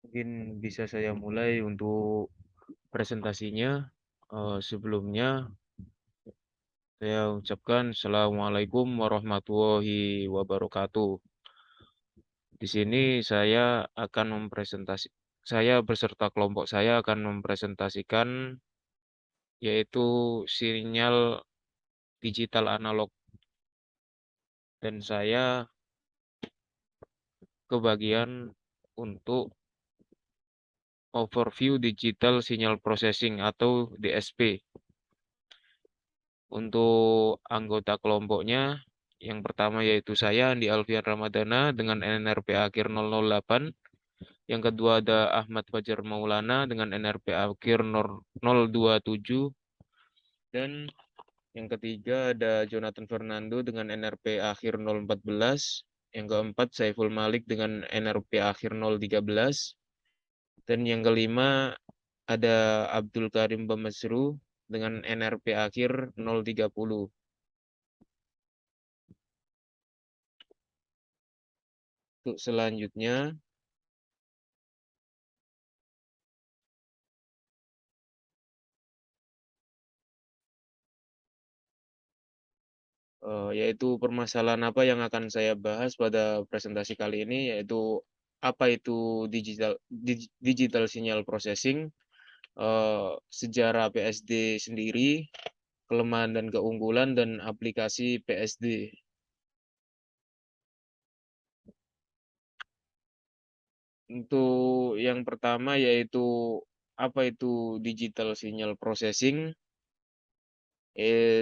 Mungkin bisa saya mulai untuk presentasinya. Sebelumnya saya ucapkan Assalamualaikum warahmatullahi wabarakatuh. Di sini saya beserta kelompok saya akan mempresentasikan yaitu sinyal digital analog, dan saya kebagian untuk overview digital signal processing atau DSP. Untuk anggota kelompoknya, yang pertama yaitu saya, Andi Alfian Ramadana dengan NRP akhir 008. Yang kedua ada Ahmad Fajar Maulana dengan NRP akhir 027. Dan yang ketiga ada Jonathan Fernando dengan NRP akhir 014. Yang keempat Saiful Malik dengan NRP akhir 013. Dan yang kelima ada Abdul Karim Bamesru dengan NRP akhir 030. Untuk selanjutnya, yaitu permasalahan apa yang akan saya bahas pada presentasi kali ini, yaitu apa itu digital signal processing, sejarah PSD sendiri, kelemahan dan keunggulan, dan aplikasi PSD. Untuk yang pertama yaitu apa itu digital signal processing.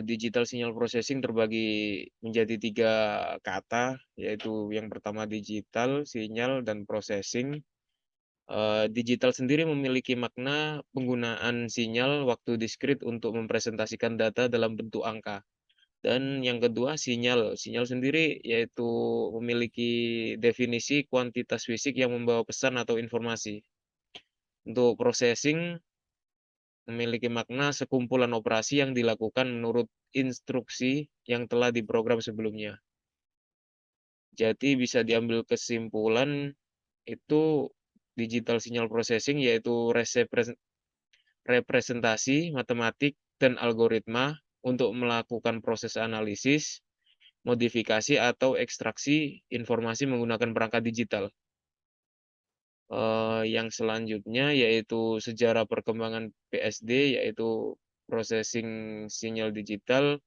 Digital signal processing terbagi menjadi tiga kata, yaitu yang pertama digital, sinyal, dan processing. Digital sendiri memiliki makna penggunaan sinyal waktu diskrit untuk mempresentasikan data dalam bentuk angka. Dan yang kedua sinyal. Sinyal sendiri yaitu memiliki definisi kuantitas fisik yang membawa pesan atau informasi. Untuk processing memiliki makna sekumpulan operasi yang dilakukan menurut instruksi yang telah diprogram sebelumnya. Jadi bisa diambil kesimpulan itu digital signal processing yaitu representasi matematik dan algoritma untuk melakukan proses analisis, modifikasi atau ekstraksi informasi menggunakan perangkat digital. Yang selanjutnya yaitu sejarah perkembangan PSD, yaitu processing sinyal digital.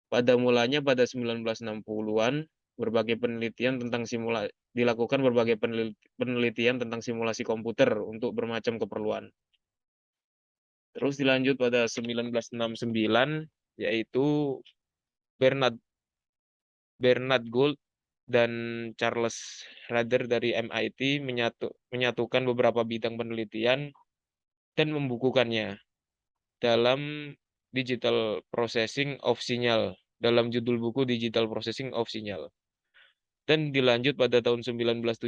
Pada mulanya pada 1960-an, dilakukan berbagai penelitian tentang simulasi komputer untuk bermacam keperluan. Terus dilanjut pada 1969, yaitu Bernard Bernard Gould dan Charles Rather dari MIT menyatukan beberapa bidang penelitian dan membukukannya dalam Digital Processing of Signal, dalam judul buku Digital Processing of Signal. Dan dilanjut pada tahun 1975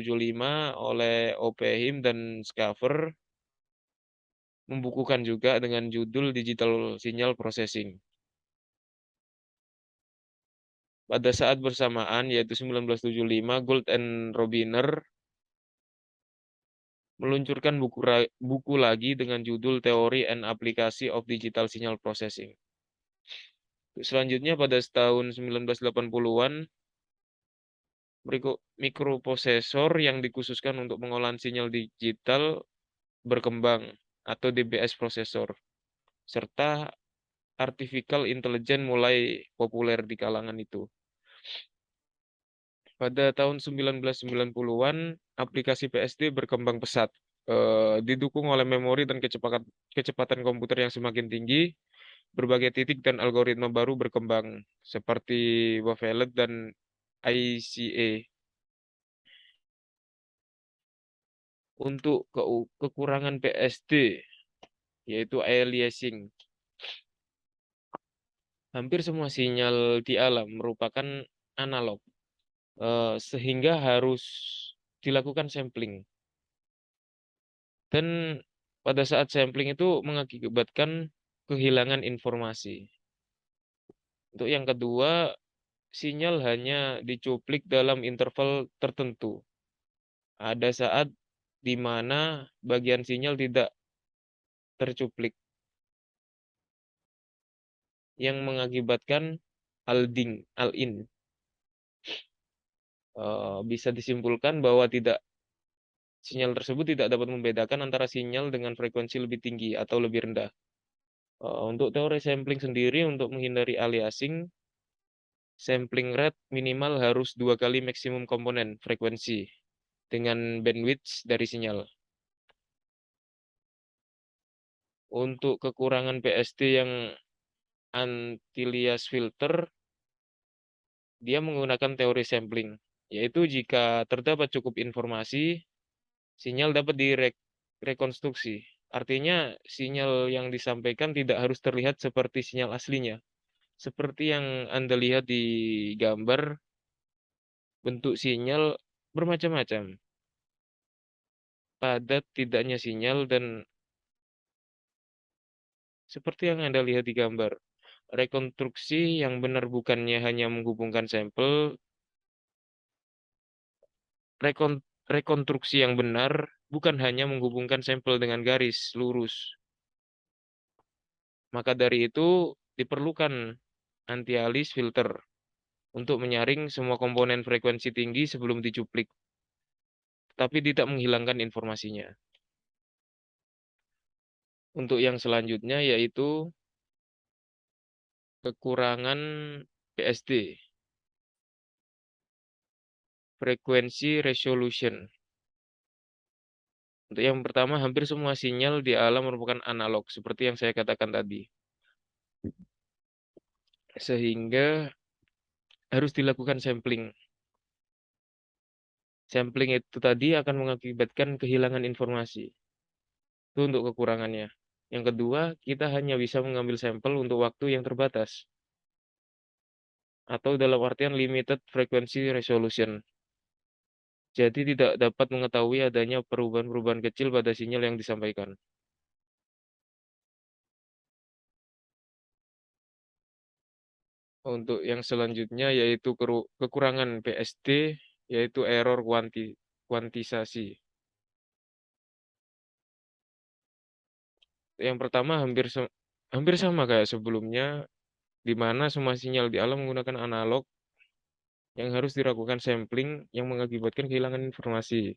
oleh Oppenheim dan Schafer, membukukan juga dengan judul Digital Signal Processing. Pada saat bersamaan, yaitu 1975, Gould and Robiner meluncurkan buku lagi dengan judul Theory and Application of Digital Signal Processing. Selanjutnya pada tahun 1980-an, mikroprosesor yang dikhususkan untuk pengolahan sinyal digital berkembang atau DBS prosesor, serta artificial intelligence mulai populer di kalangan itu. Pada tahun 1990-an, aplikasi PSD berkembang pesat, didukung oleh memori dan kecepatan komputer yang semakin tinggi. Berbagai titik dan algoritma baru berkembang, seperti wavelet dan ICA. Untuk kekurangan PSD, yaitu aliasing. Hampir semua sinyal di alam merupakan analog, sehingga harus dilakukan sampling. Dan pada saat sampling itu mengakibatkan kehilangan informasi. Untuk yang kedua, sinyal hanya dicuplik dalam interval tertentu. Ada saat di mana bagian sinyal tidak tercuplik, yang mengakibatkan al-in. Bisa disimpulkan bahwa sinyal tersebut tidak dapat membedakan antara sinyal dengan frekuensi lebih tinggi atau lebih rendah. Untuk teori sampling sendiri, untuk menghindari aliasing, sampling rate minimal harus 2 kali maksimum komponen frekuensi dengan bandwidth dari sinyal. Untuk kekurangan PST yang anti-alias filter, dia menggunakan teori sampling, yaitu jika terdapat cukup informasi, sinyal dapat direkonstruksi. Artinya, sinyal yang disampaikan tidak harus terlihat seperti sinyal aslinya. Seperti yang Anda lihat di gambar, bentuk sinyal bermacam-macam. Padat tidaknya sinyal, dan seperti yang Anda lihat di gambar, rekonstruksi yang benar bukannya hanya menghubungkan sampel. Rekonstruksi yang benar bukan hanya menghubungkan sampel dengan garis lurus. Maka dari itu diperlukan anti-alias filter untuk menyaring semua komponen frekuensi tinggi sebelum dicuplik, tapi tidak menghilangkan informasinya. Untuk yang selanjutnya yaitu kekurangan PSD, frekuensi resolution. Untuk yang pertama, hampir semua sinyal di alam merupakan analog, seperti yang saya katakan tadi. Sehingga harus dilakukan sampling. Sampling itu tadi akan mengakibatkan kehilangan informasi. Itu untuk kekurangannya. Yang kedua, kita hanya bisa mengambil sampel untuk waktu yang terbatas, atau dalam artian limited frequency resolution. Jadi tidak dapat mengetahui adanya perubahan-perubahan kecil pada sinyal yang disampaikan. Untuk yang selanjutnya yaitu kekurangan PSD, yaitu error kuantisasi. Yang pertama hampir sama kayak sebelumnya, di mana semua sinyal di alam menggunakan analog, yang harus dilakukan sampling yang mengakibatkan kehilangan informasi.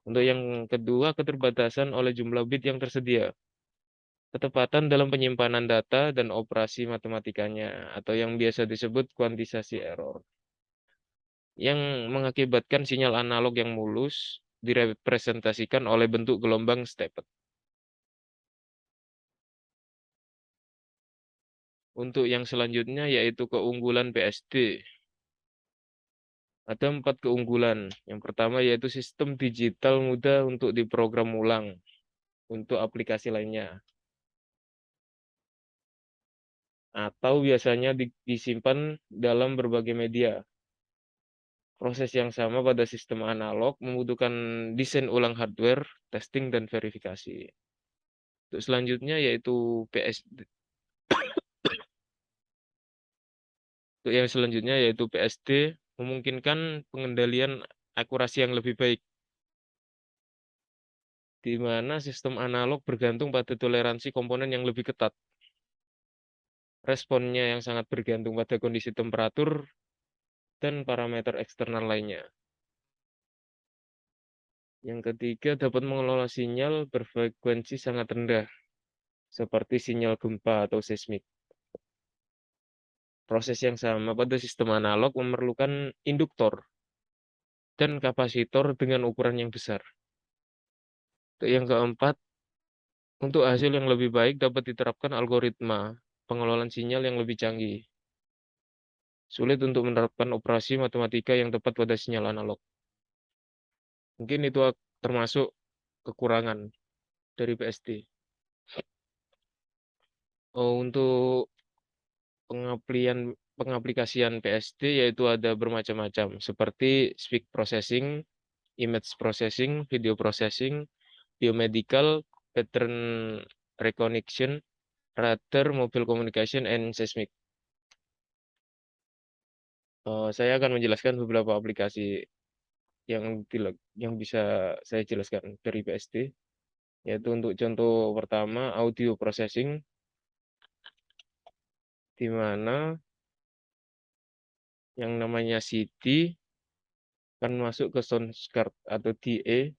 Untuk yang kedua, keterbatasan oleh jumlah bit yang tersedia, ketepatan dalam penyimpanan data dan operasi matematikanya, atau yang biasa disebut kuantisasi error, yang mengakibatkan sinyal analog yang mulus direpresentasikan oleh bentuk gelombang stepped. Untuk yang selanjutnya yaitu keunggulan PSD. Ada 4 keunggulan. Yang pertama yaitu sistem digital mudah untuk diprogram ulang untuk aplikasi lainnya, atau biasanya disimpan dalam berbagai media. Proses yang sama pada sistem analog membutuhkan desain ulang hardware, testing, dan verifikasi. Untuk selanjutnya yaitu PSD. Untuk yang selanjutnya yaitu PSD memungkinkan pengendalian akurasi yang lebih baik, di mana sistem analog bergantung pada toleransi komponen yang lebih ketat. Responnya yang sangat bergantung pada kondisi temperatur dan parameter eksternal lainnya. Yang ketiga, dapat mengelola sinyal berfrekuensi sangat rendah, seperti sinyal gempa atau seismik. Proses yang sama pada sistem analog memerlukan induktor dan kapasitor dengan ukuran yang besar. Untuk yang keempat, untuk hasil yang lebih baik dapat diterapkan algoritma pengelolaan sinyal yang lebih canggih. Sulit untuk menerapkan operasi matematika yang tepat pada sinyal analog. Mungkin itu termasuk kekurangan dari PSD. Untuk pengaplikasian PSD yaitu ada bermacam-macam, seperti speech processing, image processing, video processing, biomedical, pattern recognition, radar, mobile communication, and seismic. Saya akan menjelaskan beberapa aplikasi yang bisa saya jelaskan dari BSD, yaitu untuk contoh pertama audio processing, di mana yang namanya CD akan masuk ke sound card atau DA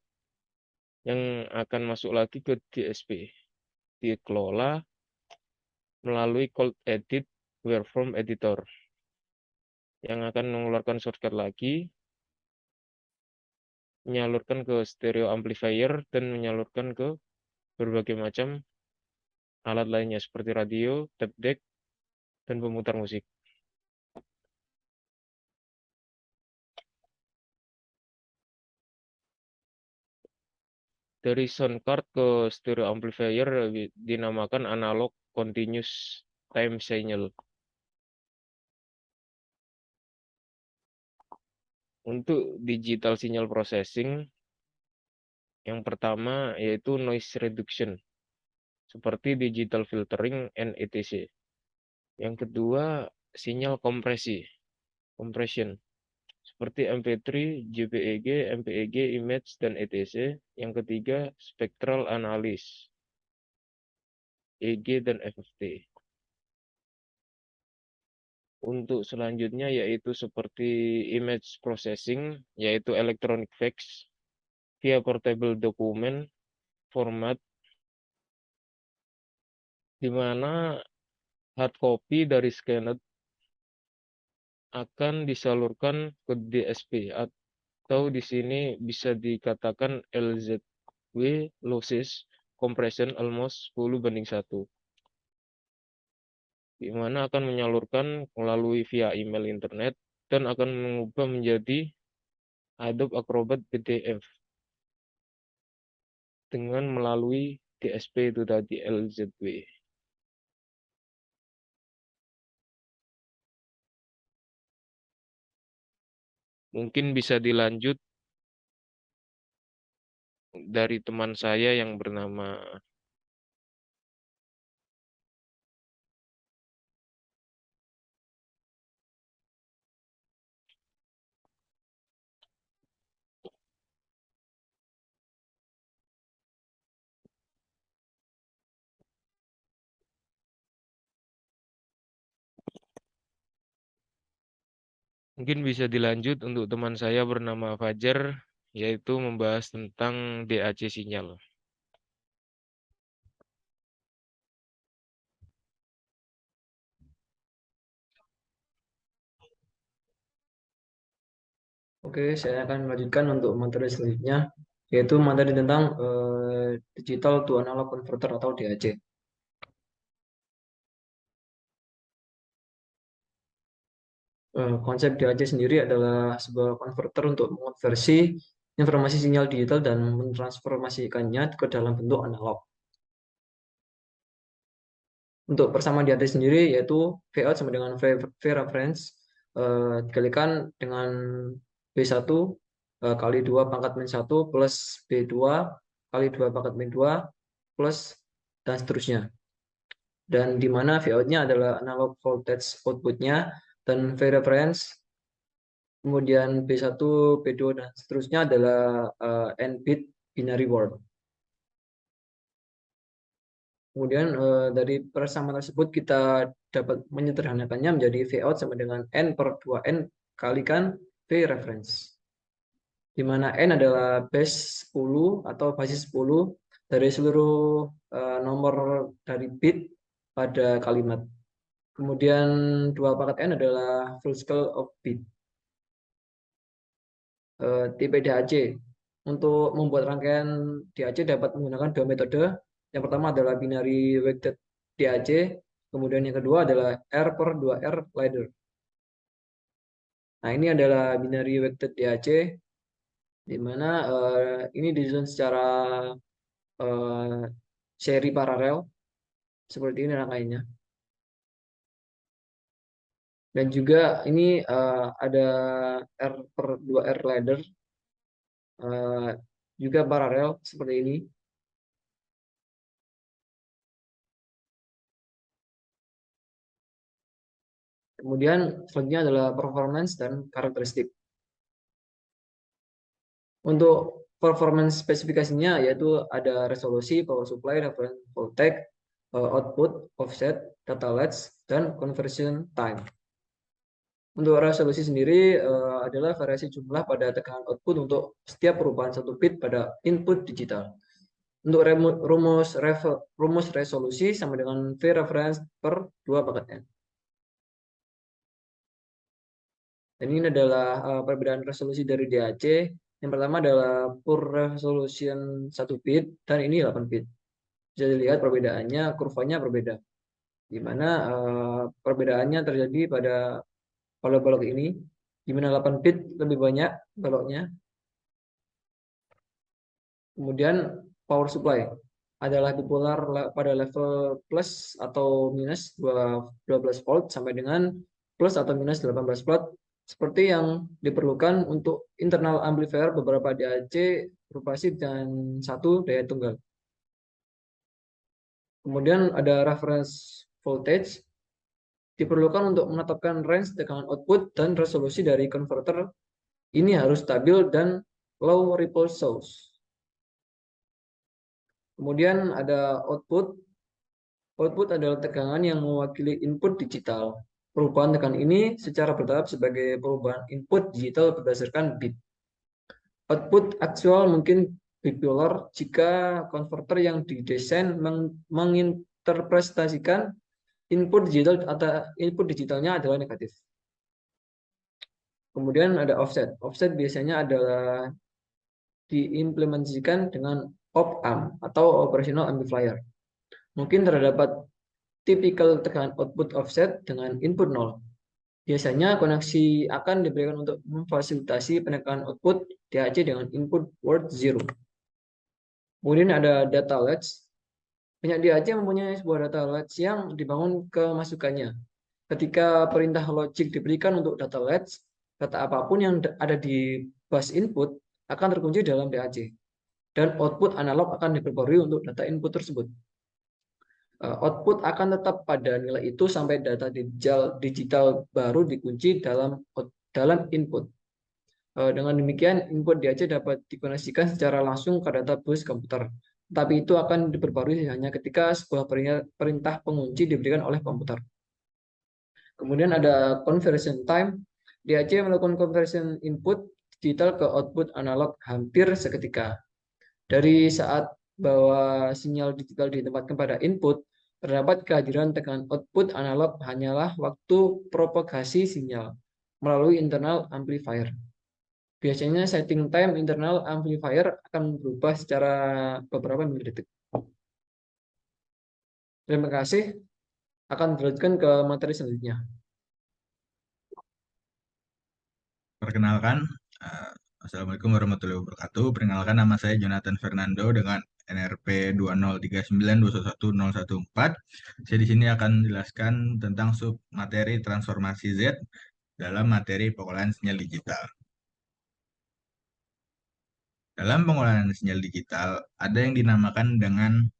yang akan masuk lagi ke DSP, dikelola melalui cold edit waveform editor yang akan mengeluarkan shortcut lagi, menyalurkan ke stereo amplifier, dan menyalurkan ke berbagai macam alat lainnya seperti radio, tape deck, dan pemutar musik. Dari sound card ke stereo amplifier dinamakan analog continuous time signal. Untuk digital signal processing, yang pertama yaitu noise reduction, seperti digital filtering and etc. Yang kedua, sinyal kompresi, compression, seperti MP3, JPEG, MPEG, image, dan etc. Yang ketiga, spectral analysis, EG dan FFT. Untuk selanjutnya yaitu seperti image processing, yaitu electronic fax via portable document format, di mana hard copy dari scanner akan disalurkan ke DSP, atau di sini bisa dikatakan LZW, lossless compression almost 10:1, di mana akan menyalurkan melalui via email internet dan akan mengubah menjadi Adobe Acrobat PDF dengan melalui DSP itu tadi, LZW. Mungkin bisa dilanjut dari teman saya yang bernama, mungkin bisa dilanjut untuk teman saya bernama Fajar, yaitu membahas tentang DAC sinyal. Oke, saya akan melanjutkan untuk materi selanjutnya, yaitu materi tentang digital to analog converter atau DAC. Konsep DAC sendiri adalah sebuah konverter untuk mengonversi informasi sinyal digital dan mentransformasikannya ke dalam bentuk analog. Untuk persamaan DAC sendiri yaitu Vout sama dengan V reference dikalikan dengan B1 kali 2 pangkat min 1 plus B2 kali 2 pangkat min 2 plus dan seterusnya. Dan di mana Vout-nya adalah analog voltage output-nya dan V reference kemudian B1, B2 dan seterusnya adalah n-bit binary word. Kemudian dari persamaan tersebut kita dapat menyederhanakannya menjadi Vout sama dengan N per 2N kalikan V reference. Di mana N adalah base 10 atau basis 10 dari seluruh nomor dari bit pada kalimat. Kemudian 2 pangkat N adalah full scale of bit. Tipe DAC. Untuk membuat rangkaian DAC dapat menggunakan dua metode. Yang pertama adalah binary weighted DAC, kemudian yang kedua adalah R per 2R ladder. Nah, ini adalah binary weighted DAC, di mana ini disusun secara seri paralel, seperti ini rangkaiannya. Dan juga ini ada R per 2R ladder, juga paralel seperti ini. Kemudian selanjutnya adalah performance dan karakteristik. Untuk performance spesifikasinya yaitu ada resolusi, power supply, reference voltage, output, offset, data latch, dan conversion time. Untuk resolusi sendiri adalah variasi jumlah pada tekanan output untuk setiap perubahan satu bit pada input digital. Untuk rumus resolusi sama dengan V reference per 2 pangkat N. Dan ini adalah perbedaan resolusi dari DAC. Yang pertama adalah pure resolution 1 bit dan ini 8 bit. Bisa dilihat perbedaannya, kurvanya berbeda. Di mana perbedaannya terjadi pada balok-balok ini, di mana 8 bit lebih banyak baloknya. Kemudian power supply adalah bipolar pada level plus atau minus 12 volt sampai dengan plus atau minus 18 volt seperti yang diperlukan untuk internal amplifier beberapa DAC berupa SIP dan satu daya tunggal. Kemudian ada reference voltage diperlukan untuk menetapkan range tekanan output dan resolusi dari converter ini harus stabil dan low ripple source. Kemudian ada output. Output adalah tegangan yang mewakili input digital. Perubahan tekanan ini secara bertahap sebagai perubahan input digital berdasarkan bit. Output aktual mungkin bipolar jika konverter yang didesain menginterpretasikan input digital atau input digitalnya adalah negatif. Kemudian ada offset. Offset biasanya adalah diimplementasikan dengan op-amp atau operational amplifier. Mungkin terdapat tipikal tekanan output offset dengan input 0. Biasanya koneksi akan diberikan untuk memfasilitasi penekanan output DAC dengan input word 0. Kemudian ada data latch. Banyak DAC mempunyai sebuah data latch yang dibangun kemasukannya. Ketika perintah logic diberikan untuk data latch, data apapun yang ada di bus input akan terkunci dalam DAC. Dan output analog akan diperbarui untuk data input tersebut. Output akan tetap pada nilai itu sampai data digital baru dikunci dalam input. Dengan demikian, input DAC dapat dikoneksikan secara langsung ke data bus komputer. Tapi itu akan diperbarui hanya ketika sebuah perintah pengunci diberikan oleh komputer. Kemudian ada conversion time. DAC melakukan conversion input digital ke output analog hampir seketika. Dari saat bahwa sinyal digital ditempatkan pada input, terdapat kehadiran tekanan output analog hanyalah waktu propagasi sinyal melalui internal amplifier. Biasanya setting time internal amplifier akan berubah secara beberapa milidetik. Terima kasih. Akan dilanjutkan ke materi selanjutnya. Perkenalkan, Assalamualaikum warahmatullahi wabarakatuh. Perkenalkan, nama saya Jonathan Fernando dengan NRP 20392111014. Saya di sini akan menjelaskan tentang sub materi transformasi Z dalam materi pengolahan sinyal digital. Dalam pengolahan sinyal digital, ada yang dinamakan dengan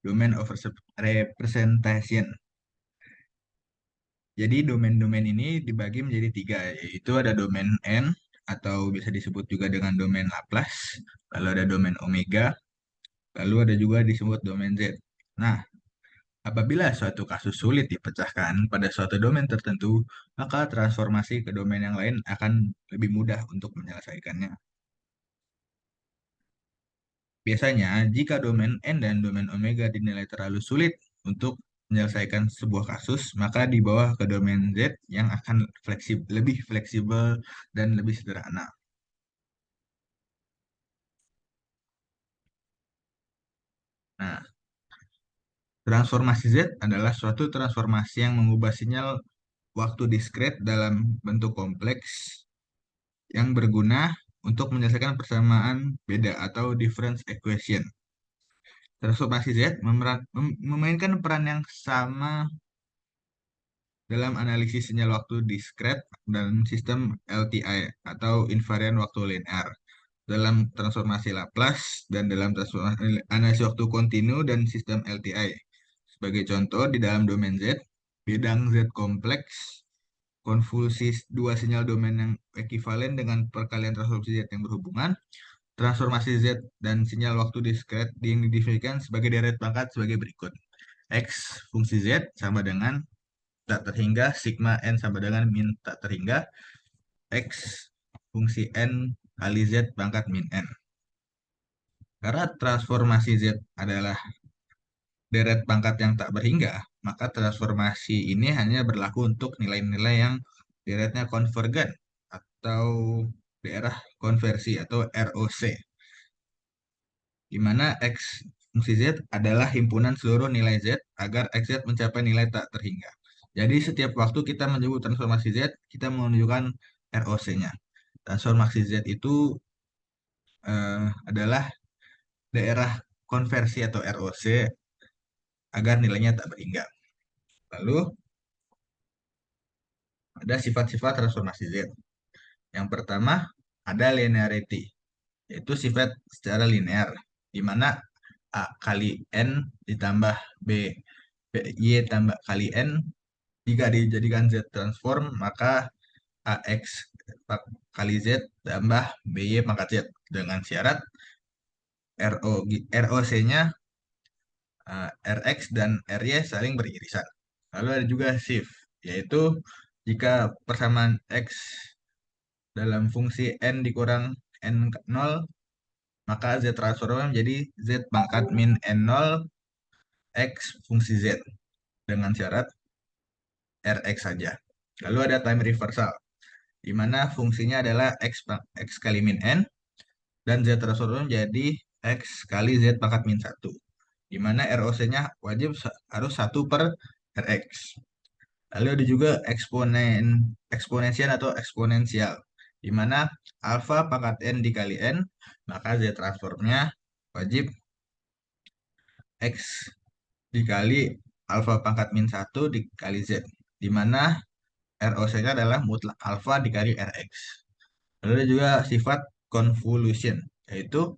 domain of representation. Jadi domain-domain ini dibagi menjadi 3, yaitu ada domain N, atau bisa disebut juga dengan domain Laplace, lalu ada domain omega, lalu ada juga disebut domain Z. Nah, apabila suatu kasus sulit dipecahkan pada suatu domain tertentu, maka transformasi ke domain yang lain akan lebih mudah untuk menyelesaikannya. Biasanya, jika domain N dan domain omega dinilai terlalu sulit untuk menyelesaikan sebuah kasus, maka dibawa ke domain Z yang akan lebih fleksibel dan lebih sederhana. Nah, transformasi Z adalah suatu transformasi yang mengubah sinyal waktu diskret dalam bentuk kompleks yang berguna untuk menyelesaikan persamaan beda atau difference equation. Transformasi Z memainkan peran yang sama dalam analisis sinyal waktu diskret dalam sistem LTI atau invariant waktu linear, dalam transformasi Laplace, dan dalam transformasi analisis waktu kontinu dan sistem LTI. Sebagai contoh, di dalam domain Z, bidang Z kompleks, konvolusi dua sinyal domain yang ekivalen dengan perkalian transformasi Z yang berhubungan, transformasi Z dan sinyal waktu diskret didefinisikan sebagai deret pangkat sebagai berikut. X fungsi Z sama dengan tak terhingga sigma N sama dengan min tak terhingga X fungsi N kali Z pangkat min N. Karena transformasi Z adalah deret pangkat yang tak berhingga, maka transformasi ini hanya berlaku untuk nilai-nilai yang deretnya konvergen atau daerah konversi atau ROC, di mana X fungsi Z adalah himpunan seluruh nilai Z agar XZ mencapai nilai tak terhingga. Jadi setiap waktu kita menyebut transformasi Z, kita menunjukkan ROC-nya. Transformasi Z itu adalah daerah konversi atau ROC agar nilainya tak berhingga. Lalu ada sifat-sifat transformasi Z. Yang pertama ada linearity, yaitu sifat secara linear, di mana A kali N ditambah B, Y tambah kali N, jika dijadikan Z transform, maka AX kali Z tambah BY pangkat Z, dengan syarat ROC-nya RX dan RY saling beririsan. Lalu ada juga shift, yaitu jika persamaan X dalam fungsi N dikurang N0, maka Z transformnya menjadi Z pangkat min N0 X fungsi Z, dengan syarat Rx saja. Lalu ada time reversal, di mana fungsinya adalah X kali min N, dan Z transformnya menjadi X kali Z pangkat min 1, di mana ROC-nya wajib harus 1 per Rx. Lalu ada juga eksponensial atau eksponensial, di mana alfa pangkat N dikali N, maka Z transformnya wajib X dikali alfa pangkat min 1 dikali Z, di mana ROC-nya adalah mutlak alfa dikali Rx. Lalu ada juga sifat convolution, yaitu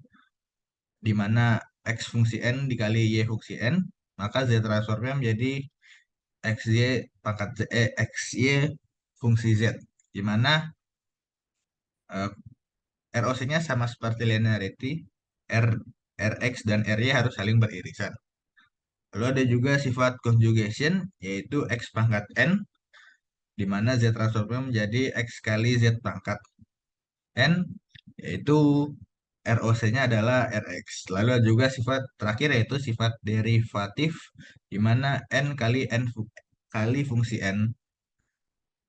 di mana X fungsi N dikali Y fungsi N, maka Z transformnya menjadi XY pangkat Z, XY fungsi Z, di mana ROC-nya sama seperti linearity, Rx dan Ry harus saling beririsan. Lalu ada juga sifat conjugation, yaitu X pangkat N, di mana Z transformnya menjadi X kali Z pangkat N, yaitu ROC-nya adalah Rx. Lalu ada juga sifat terakhir, yaitu sifat derivatif, di mana N kali N kali fungsi N.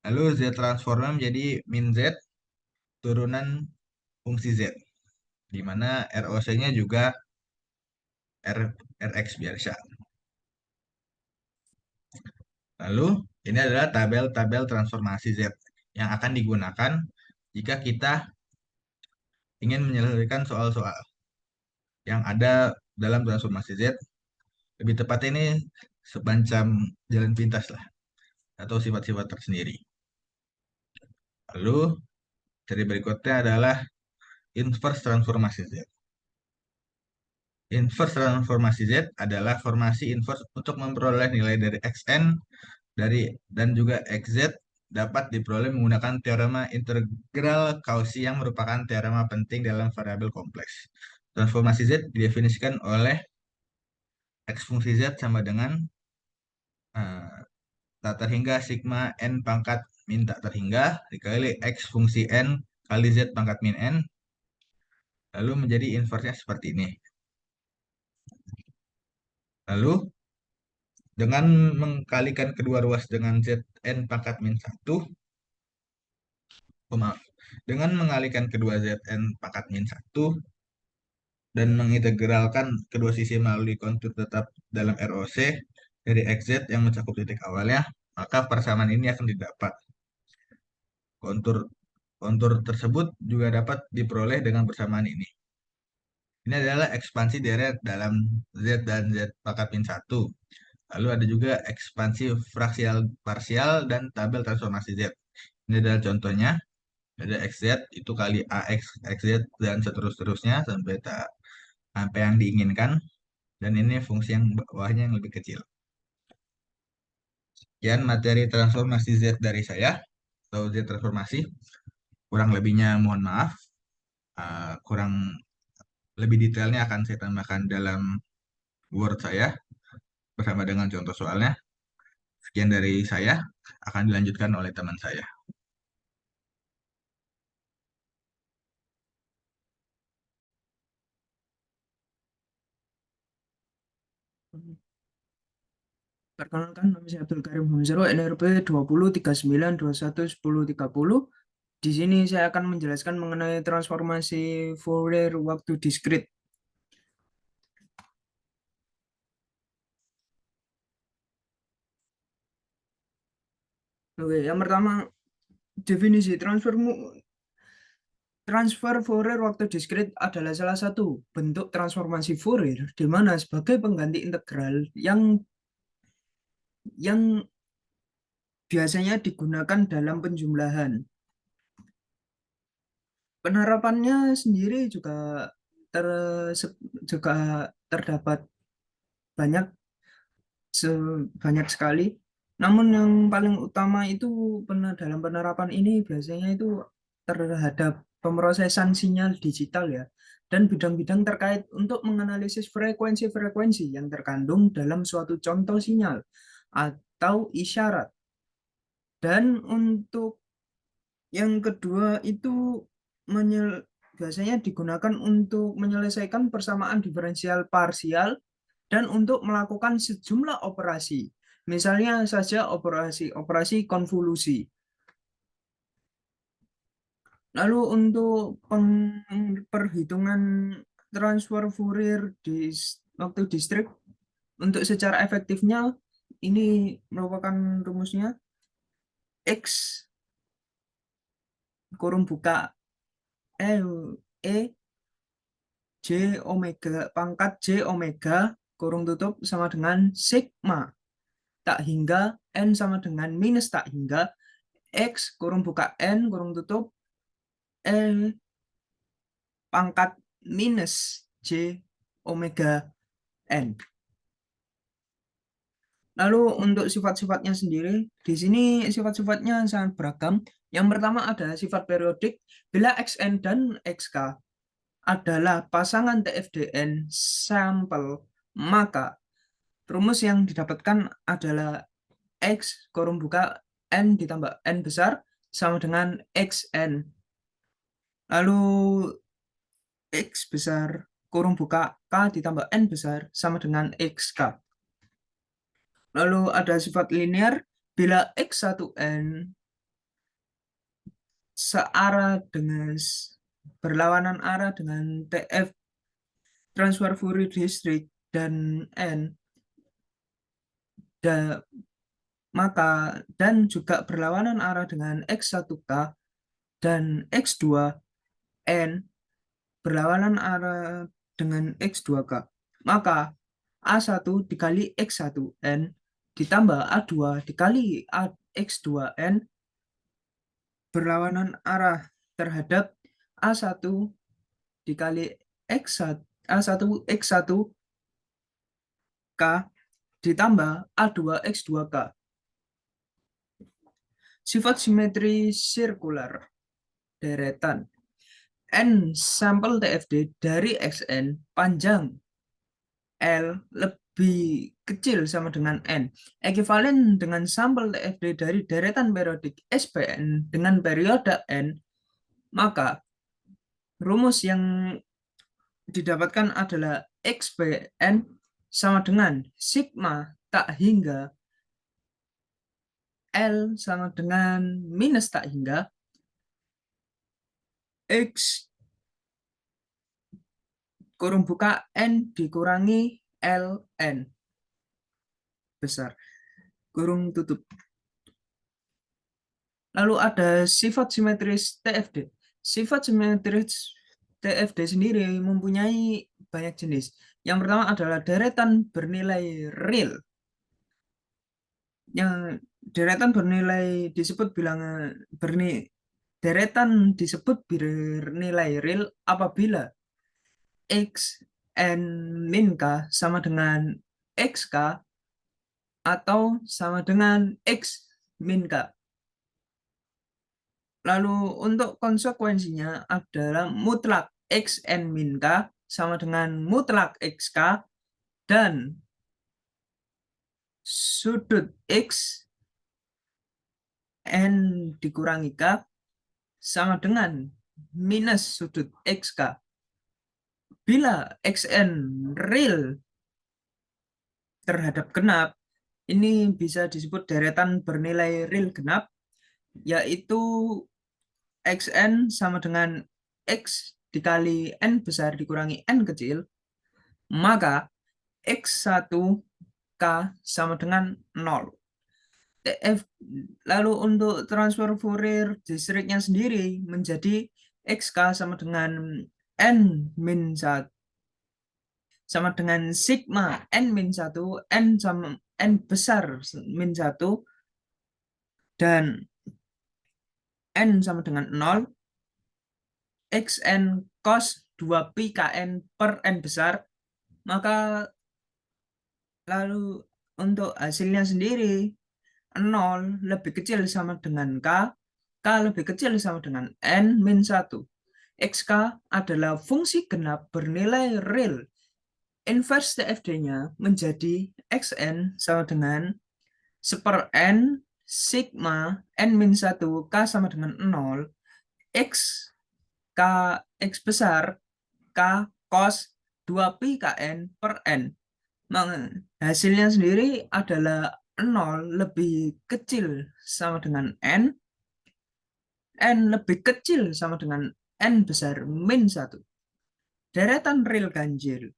Lalu Z transformnya menjadi min Z turunan fungsi Z, di mana ROC-nya juga Rx biasa. Lalu ini adalah tabel-tabel transformasi Z yang akan digunakan jika kita ingin menyelesaikan soal-soal yang ada dalam transformasi Z. Lebih tepatnya ini semacam jalan pintas lah, atau sifat-sifat tersendiri. Lalu seri berikutnya adalah inverse transformasi Z. Inverse transformasi Z adalah formasi inverse untuk memperoleh nilai dari Xn dan juga Xz dapat diperoleh menggunakan teorema integral Cauchy yang merupakan teorema penting dalam variabel kompleks. Transformasi Z didefinisikan oleh X fungsi Z sama dengan tak terhingga sigma N pangkat min tak terhingga dikali X fungsi N kali Z pangkat min N, lalu menjadi inversnya seperti ini. Lalu dengan mengkalikan kedua ruas dengan Zn pangkat min 1, dengan mengalikan kedua Zn pangkat min 1 dan mengintegralkan kedua sisi melalui kontur tetap dalam ROC dari XZ yang mencakup titik awalnya, maka persamaan ini akan didapat. Kontur tersebut juga dapat diperoleh dengan persamaan ini. Ini adalah ekspansi deret dalam Z dan Z pangkat min 1. Lalu ada juga ekspansi fraksial parsial dan tabel transformasi Z. Ini adalah contohnya. Ada XZ itu kali AX, XZ, dan seterusnya sampai yang diinginkan. Dan ini fungsi yang bawahnya yang lebih kecil. Sekian materi transformasi Z dari saya, atau Z transformasi. Kurang lebihnya mohon maaf. Kurang Lebih detailnya akan saya tambahkan dalam Word saya bersama dengan contoh soalnya. Sekian dari saya, akan dilanjutkan oleh teman saya. Perkenalkan, nama saya Abdul Karim Hamzaro, NRP 2039211030. Di sini saya akan menjelaskan mengenai transformasi Fourier waktu diskrit. Oke, yang pertama, definisi transfer Fourier waktu diskrit adalah salah satu bentuk transformasi Fourier di mana sebagai pengganti integral yang biasanya digunakan dalam penjumlahan. Penerapannya sendiri juga terdapat banyak sekali. Namun yang paling utama itu dalam penerapan ini biasanya itu terhadap pemrosesan sinyal digital ya, dan bidang-bidang terkait untuk menganalisis frekuensi-frekuensi yang terkandung dalam suatu contoh sinyal atau isyarat. Dan untuk yang kedua itu biasanya digunakan untuk menyelesaikan persamaan diferensial parsial dan untuk melakukan sejumlah operasi. Misalnya saja operasi konvolusi. Lalu untuk perhitungan transfer Fourier di waktu distrik, untuk secara efektifnya ini merupakan rumusnya X kurung buka E J omega pangkat J omega kurung tutup sama dengan sigma tak hingga N sama dengan minus tak hingga X kurung buka N kurung tutup L pangkat minus J omega N. Lalu untuk sifat-sifatnya sendiri, di sini sifat-sifatnya sangat beragam. Yang pertama ada sifat periodik bila Xn dan Xk adalah pasangan TFDN sampel, maka rumus yang didapatkan adalah X kurung buka N ditambah N besar sama dengan Xn. Lalu X besar kurung buka K ditambah N besar sama dengan XK. Lalu ada sifat linear bila X1N searah dengan berlawanan arah dengan TF transfer Fourier district dan N, dan juga berlawanan arah dengan X1K dan X2N berlawanan arah dengan X2K, maka A1 dikali X1N ditambah A2 dikali X2N berlawanan arah terhadap A1 dikali A1X1K ditambah A2 X2K. Sifat simetri sirkular deretan. N sampel TFD dari Xn panjang L lebih kecil sama dengan N, ekivalen dengan sampel TFD dari deretan periodik SPN dengan periode N, maka rumus yang didapatkan adalah XPN sama dengan sigma tak hingga L sama dengan minus tak hingga X kurung buka N dikurangi LN besar kurung tutup. Lalu ada sifat simetris TFD. Sifat simetris TFD sendiri mempunyai banyak jenis. Yang pertama adalah deretan bernilai real. Yang deretan bernilai disebut deretan disebut bernilai real apabila X n min K sama dengan XK atau sama dengan X min K. Lalu untuk konsekuensinya adalah mutlak Xn min K sama dengan mutlak XK dan sudut X N dikurangi K sama dengan minus sudut XK. Bila XN real terhadap genap, ini bisa disebut deretan bernilai real genap, yaitu XN sama dengan X dikali N besar dikurangi N kecil, maka X1 K sama dengan 0. Lalu untuk transfer Fourier distriknya sendiri menjadi XK sama dengan N-1 sama dengan sigma N-1, N sama N besar min 1 dan N sama dengan 0, XN cos 2pi KN per N besar, maka lalu untuk hasilnya sendiri 0 lebih kecil sama dengan K, K lebih kecil sama dengan N-1. XK adalah fungsi genap bernilai real. Inverse TFD-nya menjadi XN sama dengan 1/N sigma N-1 K sama dengan 0, X K X besar K cos 2pi KN per N. Hasilnya sendiri adalah 0 lebih kecil sama dengan N lebih kecil sama dengan N besar min 1. Deretan real ganjil.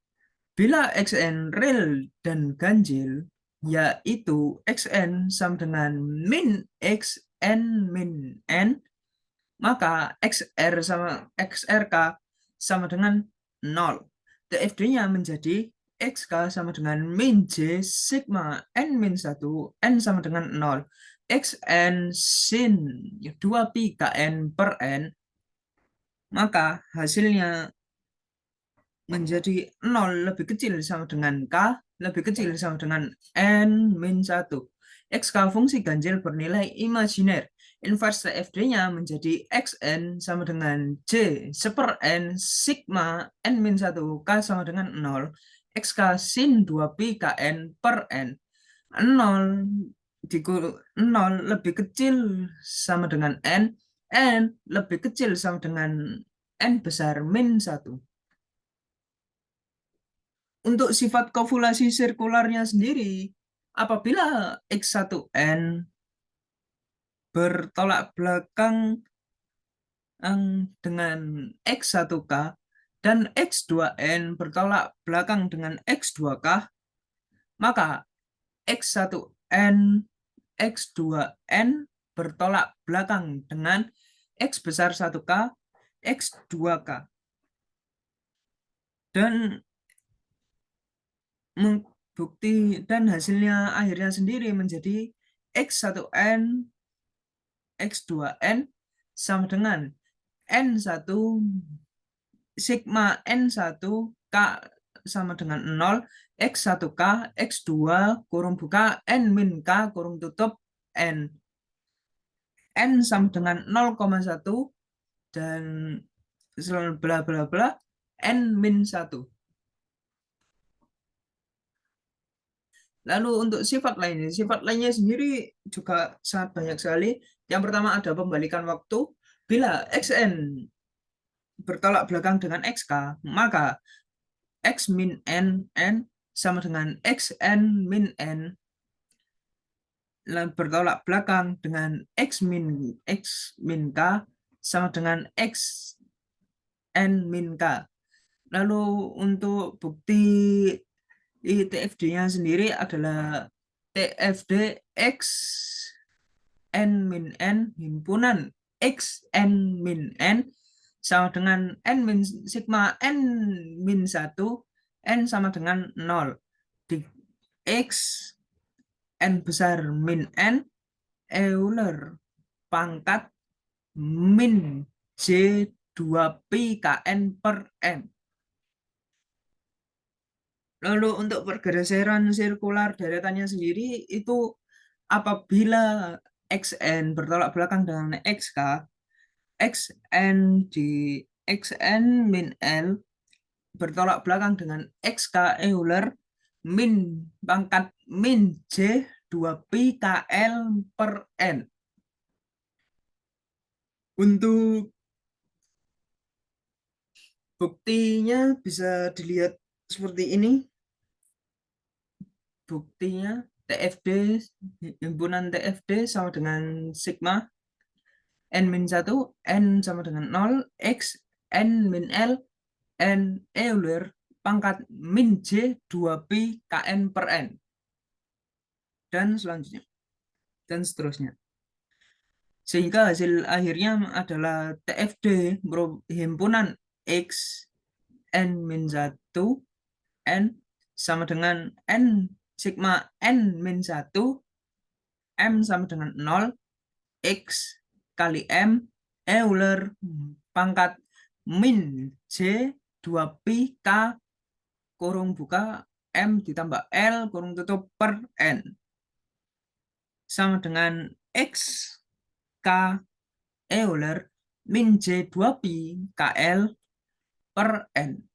Bila XN real dan ganjil, yaitu XN sama dengan min XN min N, maka XR sama XRK sama dengan 0. TFD-nya menjadi XK sama dengan min J sigma N-1, N sama dengan 0. XN sin 2pi KN per N, maka hasilnya menjadi 0 lebih kecil sama dengan K, lebih kecil sama dengan N-1. XK fungsi ganjil bernilai imajiner. Inverse TFD-nya menjadi XN sama dengan J 1/N sigma N-1 K sama dengan 0. XK sin 2pi KN per N. 0 lebih kecil sama dengan N lebih kecil sama dengan N besar min 1. Untuk sifat kovulasi sirkularnya sendiri, apabila X1N bertolak belakang dengan X1K dan X2N bertolak belakang dengan X2K, maka X1N, X2N bertolak belakang dengan X besar 1K, X2K. Dan bukti dan hasilnya akhirnya sendiri menjadi X1N, X2N sama dengan N1 sigma N1 K sama dengan 0, X1K, X2 kurung buka N min K kurung tutup N. N sama dengan 0,1 dan bla bla bla N min 1. Lalu untuk sifat lainnya sendiri juga sangat banyak sekali. Yang pertama ada pembalikan waktu. Bila XN bertolak belakang dengan XK, maka X min N sama dengan XN min N bertolak belakang dengan X min K sama dengan X N min K. Lalu untuk bukti TFD-nya sendiri adalah TFD X N min N himpunan X N min N sama dengan N min sigma N min 1, N sama dengan 0. Di X N besar min N, Euler pangkat min J 2pi KN per N. Lalu untuk pergeseran sirkular deretannya sendiri itu apabila XN bertolak belakang dengan XK, XN di XN min L bertolak belakang dengan XK Euler min pangkat min J 2pi KL per N. Untuk buktinya bisa dilihat seperti ini. Buktinya TFD, himpunan TFD sama dengan sigma N-1, N sama dengan 0, X, N min L, N Euler pangkat min J 2pi KN per N. Dan selanjutnya. Dan seterusnya. Sehingga hasil akhirnya adalah TFD himpunan X N-1 N sama dengan N sigma N-1 M sama dengan 0 X kali M Euler pangkat min J 2pi K kurung buka M ditambah L kurung tutup per N sama dengan X K Euler min J 2pi KL per N.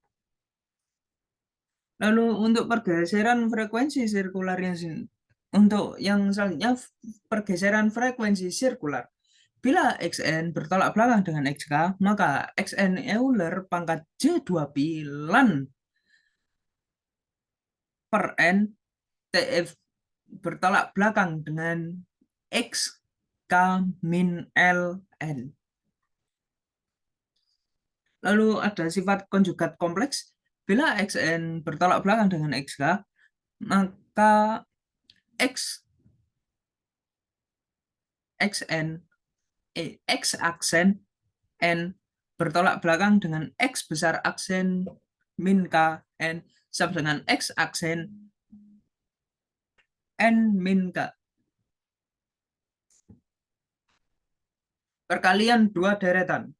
Lalu untuk pergeseran frekuensi sirkularnya, untuk yang selanjutnya pergeseran frekuensi sirkular. Bila Xn bertolak belakang dengan Xk, maka Xn Euler pangkat J2pi lan per N TF bertolak belakang dengan Xk min Ln. Lalu ada sifat konjugat kompleks. Bila Xn bertolak belakang dengan Xk, maka X aksen N bertolak belakang dengan X besar aksen min K N sama dengan X aksen N min K. Perkalian dua deretan.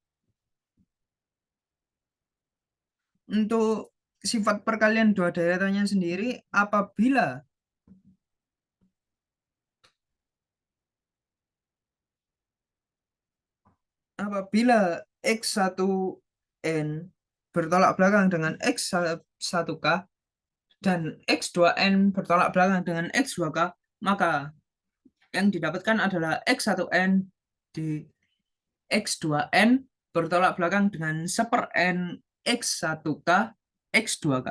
Untuk sifat perkalian dua deretannya sendiri, apabila X1N bertolak belakang dengan X1K dan X2N bertolak belakang dengan X2K, maka yang didapatkan adalah X1N di X2N bertolak belakang dengan seper N X1K X2K.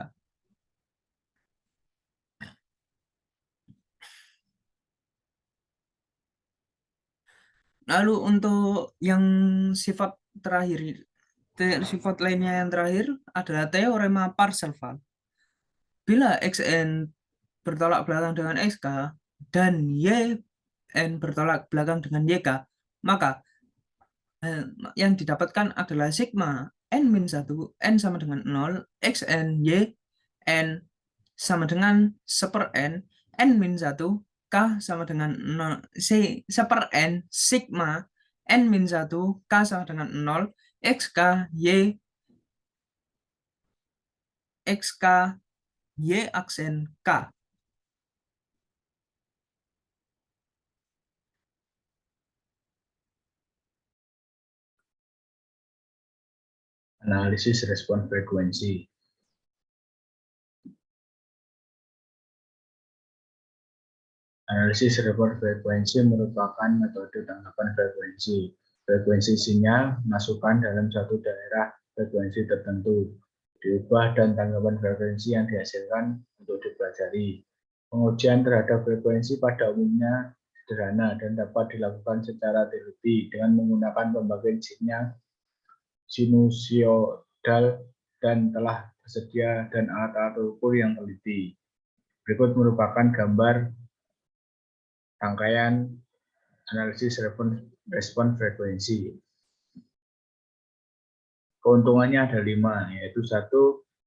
Lalu untuk yang sifat terakhir, sifat lainnya yang terakhir adalah teorema Parseval. Bila Xn bertolak belakang dengan Xk dan Yn bertolak belakang dengan Yk, maka yang didapatkan adalah sigma N-1, N sama dengan 0, Xn Y, N sama dengan seper N, N-1, K sama dengan 0, C seper N, sigma N-1, K sama dengan 0, XK Y, XK Y aksen K. Analisis respon frekuensi. Analisis respon frekuensi merupakan metode tangkapan frekuensi. Frekuensi sinyal masukkan dalam satu daerah frekuensi tertentu, diubah dan tangkapan frekuensi yang dihasilkan untuk dipelajari. Pengujian terhadap frekuensi pada umumnya sederhana dan dapat dilakukan secara teliti dengan menggunakan pembagian sinyal sinusoidal dan telah tersedia dan alat-alat ukur yang teliti. Berikut merupakan gambar rangkaian analisis respon frekuensi. Keuntungannya ada 5, yaitu 1.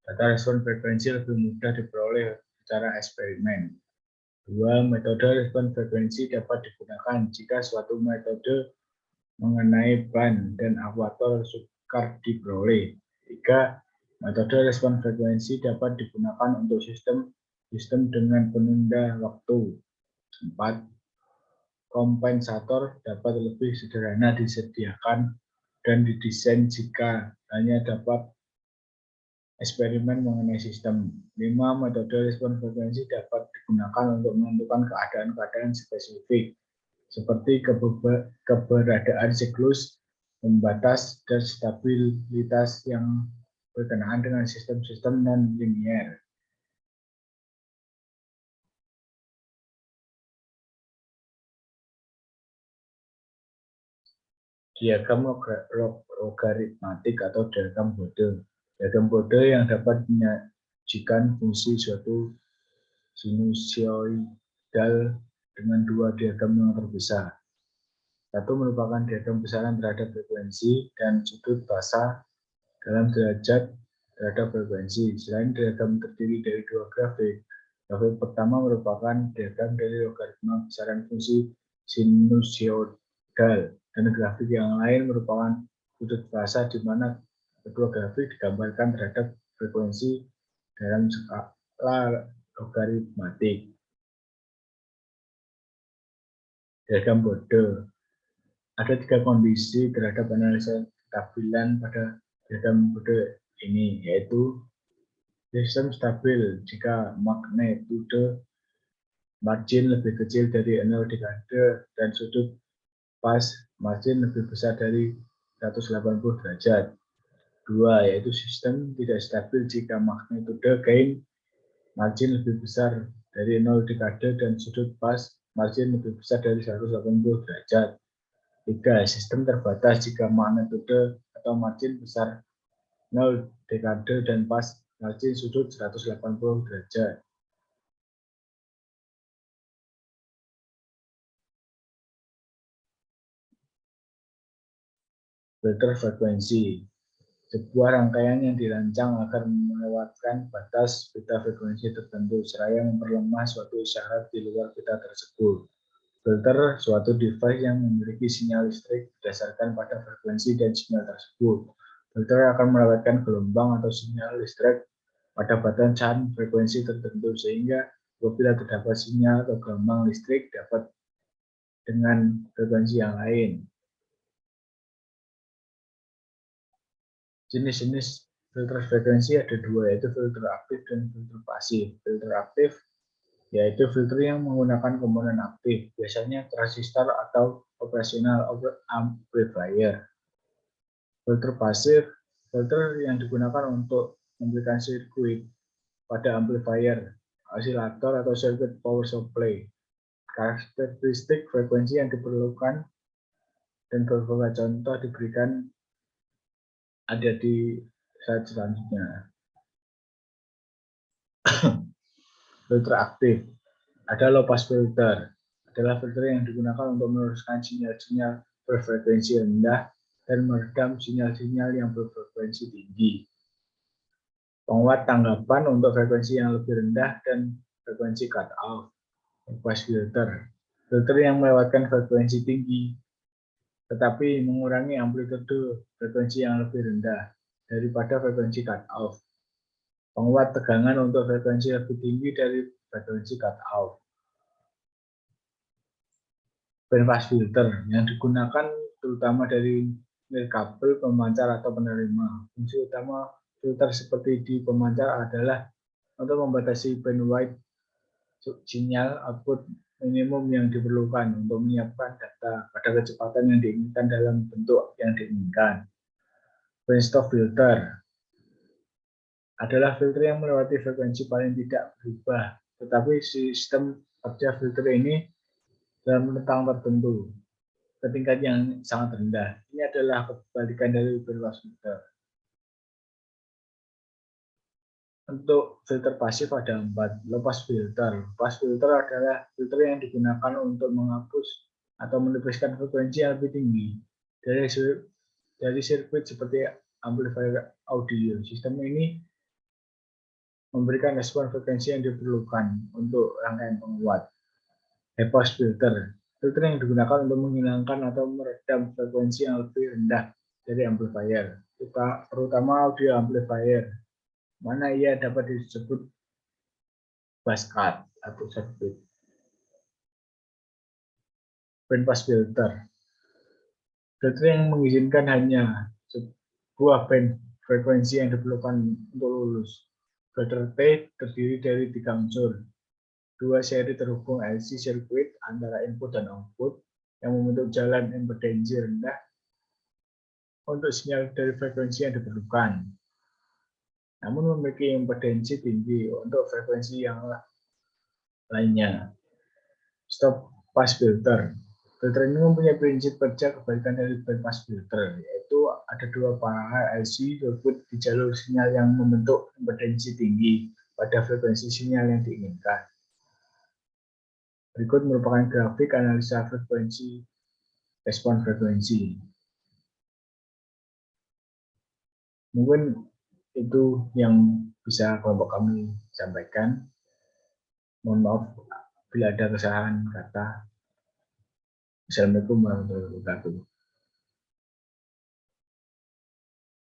Data respon frekuensi lebih mudah diperoleh secara eksperimen. 2. Metode respon frekuensi dapat digunakan jika suatu metode mengenai band dan akuator sukar diperoleh. 3. Metode respon frekuensi dapat digunakan untuk sistem dengan penunda waktu. 4. Kompensator dapat lebih sederhana disediakan dan didesain jika hanya dapat eksperimen mengenai sistem. 5. Metode respon frekuensi dapat digunakan untuk menentukan keadaan-keadaan spesifik, seperti keberadaan siklus, pembatas, dan stabilitas yang berkenaan dengan sistem-sistem non-linier. Diagram logaritmatik atau diagram Bode. Diagram Bode yang dapat menyajikan fungsi suatu sinusoidal dengan dua diagram yang terpisah. Satu merupakan diagram besaran terhadap frekuensi dan sudut fasa dalam derajat terhadap frekuensi. Selain diagram terdiri dari dua grafik, grafik pertama merupakan diagram dari logaritma besaran fungsi sinusoidal, dan grafik yang lain merupakan sudut fasa di mana kedua grafik digambarkan terhadap frekuensi dalam skala logaritmatik. Diagram Bode. Ada 3 kondisi terhadap analisa kestabilan pada diagram Bode ini, yaitu sistem stabil jika magnitudo margin lebih kecil dari 0 dekade dan sudut pas margin lebih besar dari 180 derajat. 2. Yaitu sistem tidak stabil jika magnitudo gain margin lebih besar dari 0 dekade dan sudut pas margin lebih besar dari 180 derajat. 3. Sistem terbatas jika magnitudo atau margin besar 0 dekade dan pas margin sudut 180 derajat. Filter frekuensi. Sebuah rangkaian yang dirancang agar melewatkan batas pita frekuensi tertentu seraya memperlemah suatu isyarat di luar pita tersebut. Filter suatu device yang memiliki sinyal listrik berdasarkan pada frekuensi dan sinyal tersebut. Filter akan melewatkan gelombang atau sinyal listrik pada batasan frekuensi tertentu sehingga apabila terdapat sinyal atau gelombang listrik dapat dengan frekuensi yang lain. Jenis-jenis filter frekuensi ada 2, yaitu filter aktif dan filter pasif. Filter aktif yaitu filter yang menggunakan komponen aktif, biasanya transistor atau operasional amplifier. Filter pasif, filter yang digunakan untuk memberikan sirkuit pada amplifier, osilator atau circuit power supply. Karakteristik frekuensi yang diperlukan dan beberapa contoh diberikan ada di slide selanjutnya. Filter aktif ada low pass filter, adalah filter yang digunakan untuk meluruskan sinyal-sinyal berfrekuensi rendah dan meredam sinyal-sinyal yang berfrekuensi tinggi. Penguat tanggapan untuk frekuensi yang lebih rendah dan frekuensi cut off. Low pass filter, filter yang melewatkan frekuensi tinggi tetapi mengurangi amplitude frekuensi yang lebih rendah daripada frekuensi cut off. Penguat tegangan untuk frekuensi lebih tinggi dari frekuensi cut off. Bandpass filter yang digunakan terutama dari nirkabel, pemancar atau penerima. Fungsi utama filter seperti di pemancar adalah untuk membatasi bandwidth sinyal output minimum yang diperlukan untuk menyiapkan data pada kecepatan yang diinginkan dalam bentuk yang diinginkan. Bandstop filter adalah filter yang melewati frekuensi paling tidak berubah, tetapi sistem kerja filter ini dalam rentang tertentu ke tingkat yang sangat rendah. Ini adalah kebalikan dari bandpass filter. Untuk filter pasif ada 4. Low pass filter. Low pass filter adalah filter yang digunakan untuk menghapus atau menipiskan frekuensi yang lebih tinggi dari sirkuit seperti amplifier audio. Sistem ini memberikan respon frekuensi yang diperlukan untuk rangkaian penguat. High pass filter. Filter yang digunakan untuk menghilangkan atau meredam frekuensi yang lebih rendah dari amplifier, terutama audio amplifier, mana ia dapat disebut bass cut atau circuit. Bandpass filter. Filter yang mengizinkan hanya sebuah band frekuensi yang diperlukan untuk lulus. Filter T terdiri dari 3 unsur. 2 seri terhubung LC sirkuit antara input dan output yang membentuk jalan impedensi rendah untuk sinyal dari frekuensi yang diperlukan, namun memiliki impedensi tinggi untuk frekuensi yang lainnya. Stop pass filter. Filter ini mempunyai prinsip kerja kebalikan dari band pass filter, yaitu ada 2 paralel LC sirkuit di jalur sinyal yang membentuk impedensi tinggi pada frekuensi sinyal yang diinginkan. Berikut merupakan grafik analisa frekuensi respon frekuensi. Mungkin itu yang bisa kelompok kami sampaikan. Mohon maaf bila ada kesalahan kata. Assalamualaikum warahmatullahi wabarakatuh.